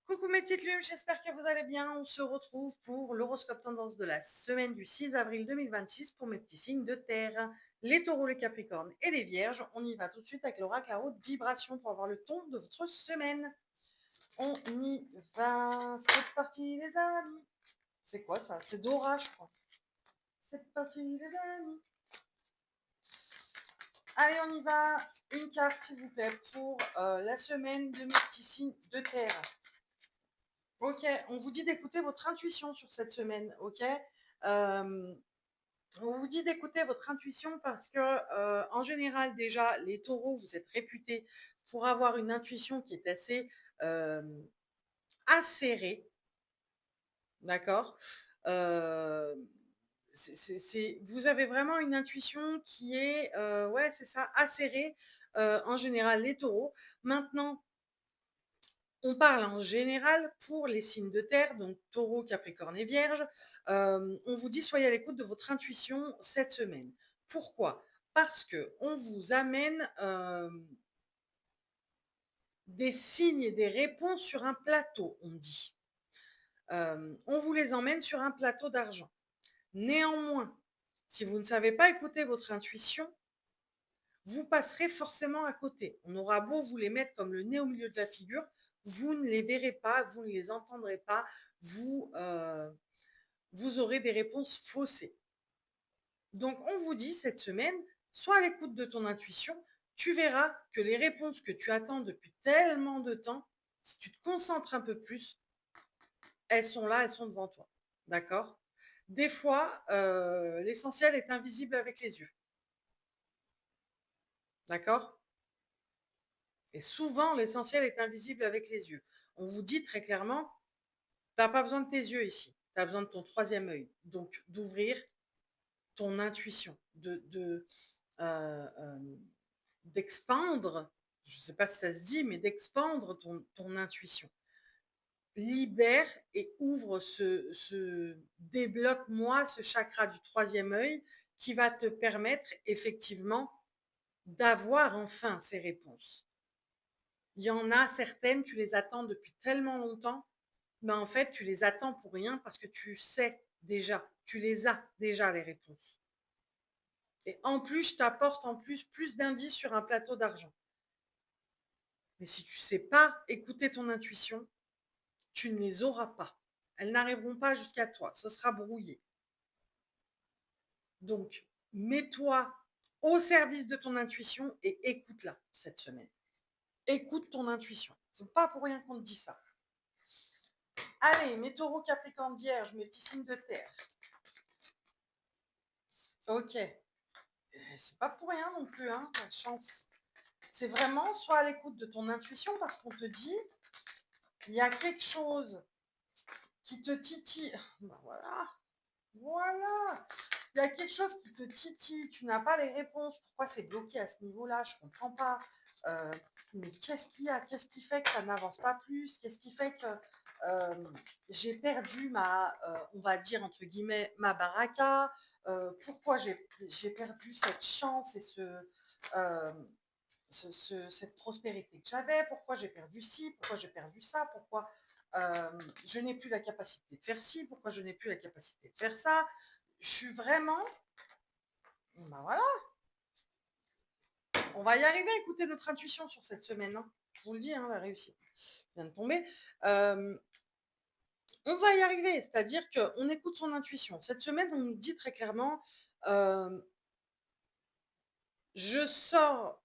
Coucou mes petites lumes, j'espère que vous allez bien. On se retrouve pour l'horoscope tendance de la semaine du 6 avril 2026 pour mes petits signes de terre, les taureaux, les capricornes et les vierges. On y va tout de suite avec l'oracle à haute vibration pour avoir le ton de votre semaine. On y va, c'est parti les amis. C'est quoi ça? C'est Dora, je crois. C'est parti les amis. Allez, on y va. Une carte, s'il vous plaît, pour la semaine de mes petits signes de terre. Ok, on vous dit d'écouter votre intuition sur cette semaine, ok. Euh, on vous dit d'écouter votre intuition parce que, en général, déjà, les taureaux, vous êtes réputés pour avoir une intuition qui est assez euh, acérée, d'accord. Euh, vous avez vraiment une intuition qui est, ouais, c'est ça, acérée, en général, les taureaux. Maintenant, on parle en général pour les signes de terre, donc taureau, capricorne et vierge. On vous dit soyez à l'écoute de votre intuition cette semaine. Pourquoi? Parce que on vous amène des signes et des réponses sur un plateau, on dit. On vous les emmène sur un plateau d'argent. Néanmoins, si vous ne savez pas écouter votre intuition, vous passerez forcément à côté. On aura beau vous les mettre comme le nez au milieu de la figure, vous ne les verrez pas, vous ne les entendrez pas, vous, vous aurez des réponses faussées. Donc, on vous dit cette semaine, sois à l'écoute de ton intuition, tu verras que les réponses que tu attends depuis tellement de temps, si tu te concentres un peu plus, elles sont là, elles sont devant toi. D'accord? Des fois, l'essentiel est invisible avec les yeux. D'accord? Et souvent, l'essentiel est invisible avec les yeux. On vous dit très clairement, tu n'as pas besoin de tes yeux ici. Tu as besoin de ton troisième œil. Donc, d'ouvrir ton intuition, d'expandre, je ne sais pas si ça se dit, mais d'expandre ton intuition. Libère et ouvre débloque-moi ce chakra du troisième œil qui va te permettre effectivement d'avoir enfin ces réponses. Il y en a certaines, tu les attends depuis tellement longtemps, mais en fait, tu les attends pour rien parce que tu sais déjà, tu les as déjà les réponses. Et en plus, je t'apporte en plus d'indices sur un plateau d'argent. Mais si tu ne sais pas écouter ton intuition, tu ne les auras pas. Elles n'arriveront pas jusqu'à toi. Ce sera brouillé. Donc, mets-toi au service de ton intuition et écoute-la cette semaine. Écoute ton intuition. C'est pas pour rien qu'on te dit ça. Allez, mes taureaux, capricorne, vierge, mes petits signes de terre. Ok. C'est pas pour rien non plus, hein, la chance. C'est vraiment, sois à l'écoute de ton intuition parce qu'on te dit, il y a quelque chose qui te titille. Ben voilà, voilà. Il y a quelque chose qui te titille, tu n'as pas les réponses. Pourquoi c'est bloqué à ce niveau-là? Je ne comprends pas. Euh, mais qu'est-ce qu'il y a? Qu'est-ce qui fait que ça n'avance pas plus? Qu'est-ce qui fait que j'ai perdu on va dire, entre guillemets, ma baraka? Pourquoi j'ai perdu cette chance et euh, cette prospérité que j'avais? Pourquoi j'ai perdu ci? Pourquoi j'ai perdu ça? Pourquoi je n'ai plus la capacité de faire ci? Pourquoi je n'ai plus la capacité de faire ça? Je suis vraiment, ben voilà, on va y arriver à écouter notre intuition sur cette semaine, hein. Je vous le dis, hein, la réussite vient de tomber. On va y arriver, c'est-à-dire qu'on écoute son intuition. Cette semaine, on nous dit très clairement, euh, je sors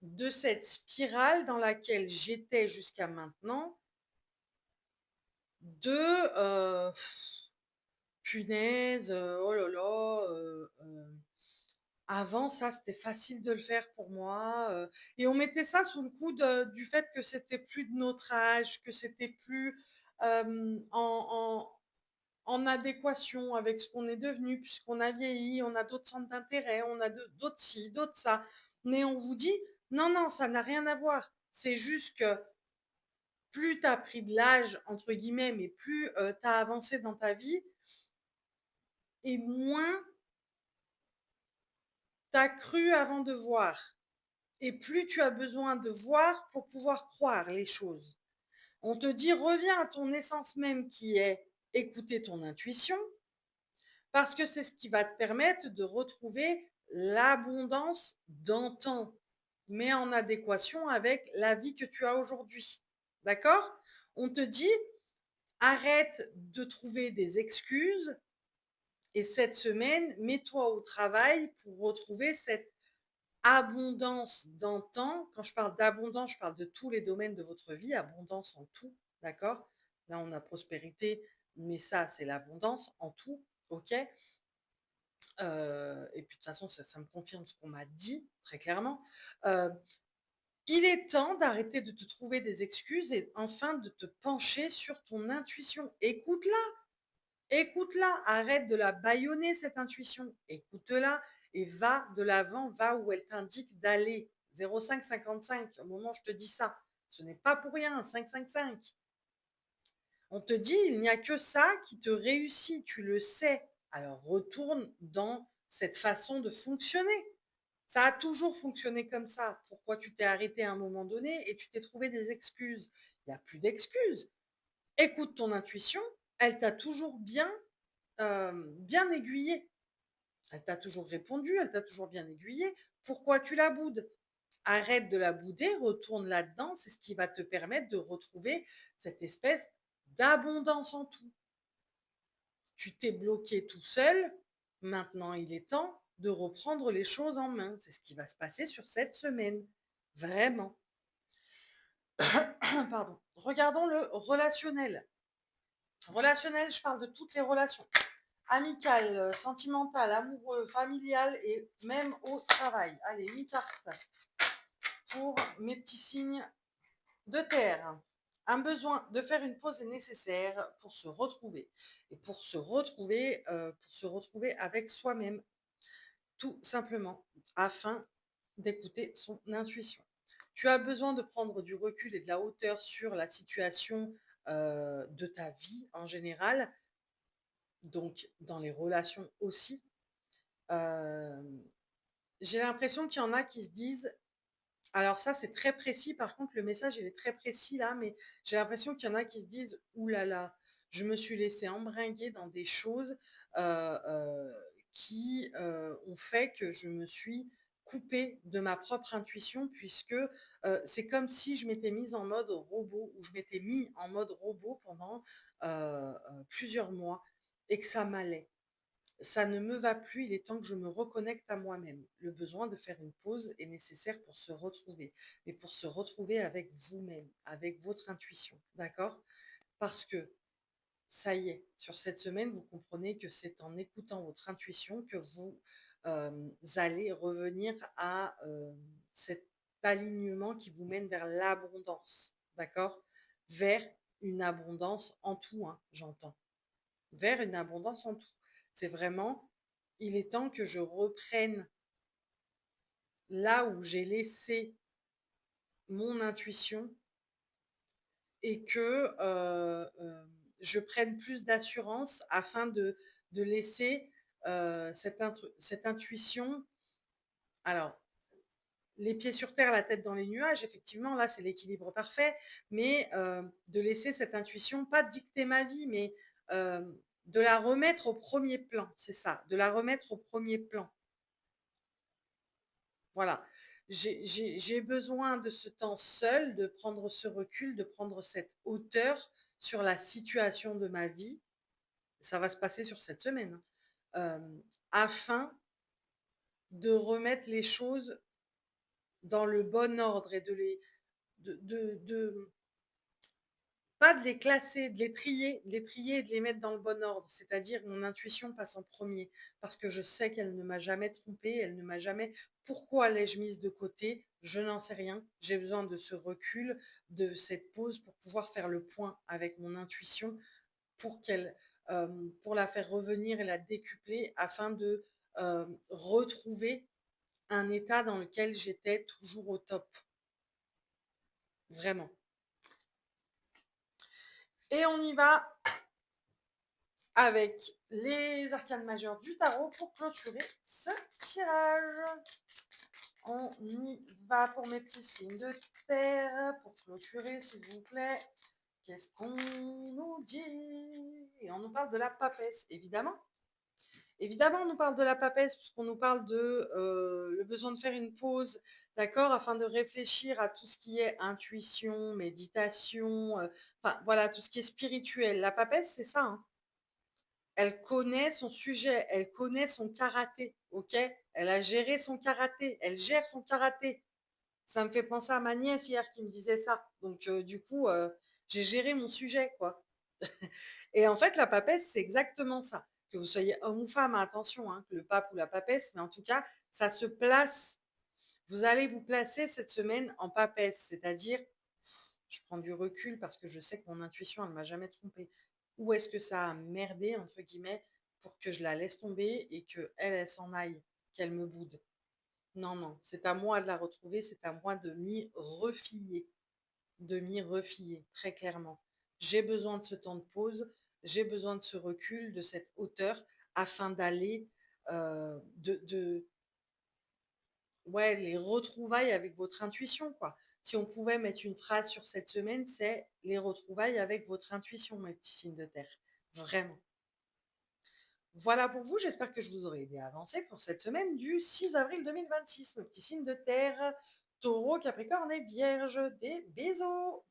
de cette spirale dans laquelle j'étais jusqu'à maintenant de punaise, oh là là, avant ça, c'était facile de le faire pour moi, et on mettait ça sous le coup du fait que c'était plus de notre âge, que c'était plus en adéquation avec ce qu'on est devenu, puisqu'on a vieilli, on a d'autres centres d'intérêt, on a d'autres ci, d'autres ça. Mais on vous dit, non, non, ça n'a rien à voir. C'est juste que plus tu as pris de l'âge, entre guillemets, mais plus tu as avancé dans ta vie, et moins tu as cru avant de voir. Et plus tu as besoin de voir pour pouvoir croire les choses. On te dit reviens à ton essence même qui est écouter ton intuition, parce que c'est ce qui va te permettre de retrouver l'abondance d'antan, mais en adéquation avec la vie que tu as aujourd'hui. D'accord? On te dit arrête de trouver des excuses et cette semaine, mets-toi au travail pour retrouver cette abondance d'antan. Quand je parle d'abondance, je parle de tous les domaines de votre vie, abondance en tout, d'accord? Là, on a prospérité, mais ça, c'est l'abondance en tout, ok? Et puis de toute façon, ça me confirme ce qu'on m'a dit très clairement. Il est temps d'arrêter de te trouver des excuses et enfin de te pencher sur ton intuition. Écoute-la, écoute-la, arrête de la bâillonner cette intuition. Écoute-la et va de l'avant, va où elle t'indique d'aller. 0555, au moment où je te dis ça. Ce n'est pas pour rien, 555. On te dit, il n'y a que ça qui te réussit, tu le sais. Alors retourne dans cette façon de fonctionner. Ça a toujours fonctionné comme ça. Pourquoi tu t'es arrêté à un moment donné et tu t'es trouvé des excuses? Il n'y a plus d'excuses. Écoute ton intuition, elle t'a toujours bien aiguillé. Elle t'a toujours répondu, elle t'a toujours bien aiguillé. Pourquoi tu la boudes? Arrête de la bouder, retourne là-dedans. C'est ce qui va te permettre de retrouver cette espèce d'abondance en tout. Tu t'es bloqué tout seul. Maintenant, il est temps de reprendre les choses en main. C'est ce qui va se passer sur cette semaine. Vraiment. Pardon. Regardons le relationnel. Relationnel, je parle de toutes les relations. Amicales, sentimentales, amoureux, familiales et même au travail. Allez, une carte pour mes petits signes de terre. Un besoin de faire une pause est nécessaire pour se retrouver. Et pour se retrouver avec soi-même, tout simplement, afin d'écouter son intuition. Tu as besoin de prendre du recul et de la hauteur sur la situation de ta vie en général, donc dans les relations aussi. Euh, j'ai l'impression qu'il y en a qui se disent, alors ça c'est très précis, par contre le message il est très précis là, mais j'ai l'impression qu'il y en a qui se disent, ouh là là, je me suis laissé embringuer dans des choses qui ont fait que je me suis coupée de ma propre intuition, puisque c'est comme si je m'étais mise en mode robot, ou je m'étais mis en mode robot pendant plusieurs mois, et que ça m'allait. Ça ne me va plus, il est temps que je me reconnecte à moi-même. Le besoin de faire une pause est nécessaire pour se retrouver, mais pour se retrouver avec vous-même, avec votre intuition, d'accord? Parce que ça y est, sur cette semaine, vous comprenez que c'est en écoutant votre intuition que vous allez revenir à cet alignement qui vous mène vers l'abondance, d'accord? Vers une abondance en tout, hein, j'entends. Vers une abondance en tout. C'est vraiment, il est temps que je reprenne là où j'ai laissé mon intuition et que je prenne plus d'assurance afin de laisser cette intuition. Alors, les pieds sur terre, la tête dans les nuages, effectivement, là, c'est l'équilibre parfait, mais de laisser cette intuition, pas dicter ma vie, mais de la remettre au premier plan, c'est ça, de la remettre au premier plan. Voilà. J'ai besoin de ce temps seul, de prendre ce recul, de prendre cette hauteur sur la situation de ma vie. Ça va se passer sur cette semaine, hein, afin de remettre les choses dans le bon ordre et de pas de les classer, de les trier et de les mettre dans le bon ordre. C'est-à-dire mon intuition passe en premier parce que je sais qu'elle ne m'a jamais trompée, elle ne m'a jamais. Pourquoi l'ai-je mise de côté? Je n'en sais rien. J'ai besoin de ce recul, de cette pause pour pouvoir faire le point avec mon intuition pour pour la faire revenir et la décupler afin de retrouver un état dans lequel j'étais toujours au top. Vraiment. Et on y va avec les arcanes majeures du tarot pour clôturer ce tirage. On y va pour mes petits signes de terre, pour clôturer s'il vous plaît. Qu'est-ce qu'on nous dit? Et on nous parle de la papesse, évidemment. Évidemment, on nous parle de la papesse puisqu'on nous parle de, le besoin de faire une pause, d'accord? Afin de réfléchir à tout ce qui est intuition, méditation, enfin voilà, tout ce qui est spirituel. La papesse, c'est ça, hein. Elle connaît son sujet, elle connaît son karaté, OK? Elle a géré son karaté, elle gère son karaté. Ça me fait penser à ma nièce hier qui me disait ça. Donc du coup, j'ai géré mon sujet, quoi. Et en fait, la papesse, c'est exactement ça. Que vous soyez homme ou femme, attention, hein, que le pape ou la papesse, mais en tout cas, ça se place. Vous allez vous placer cette semaine en papesse, c'est-à-dire, je prends du recul parce que je sais que mon intuition, elle ne m'a jamais trompée. Où est-ce que ça a merdé, entre guillemets, pour que je la laisse tomber et que elle s'en aille, qu'elle me boude. Non, non, c'est à moi de la retrouver, c'est à moi de m'y refier, très clairement. J'ai besoin de ce temps de pause, j'ai besoin de ce recul, de cette hauteur, afin d'aller, ouais, les retrouvailles avec votre intuition, quoi. Si on pouvait mettre une phrase sur cette semaine, c'est les retrouvailles avec votre intuition, mes petits signes de terre. Vraiment. Voilà pour vous, j'espère que je vous aurai aidé à avancer pour cette semaine du 6 avril 2026, mes petits signes de terre, taureau, capricorne et vierge. Des bisous!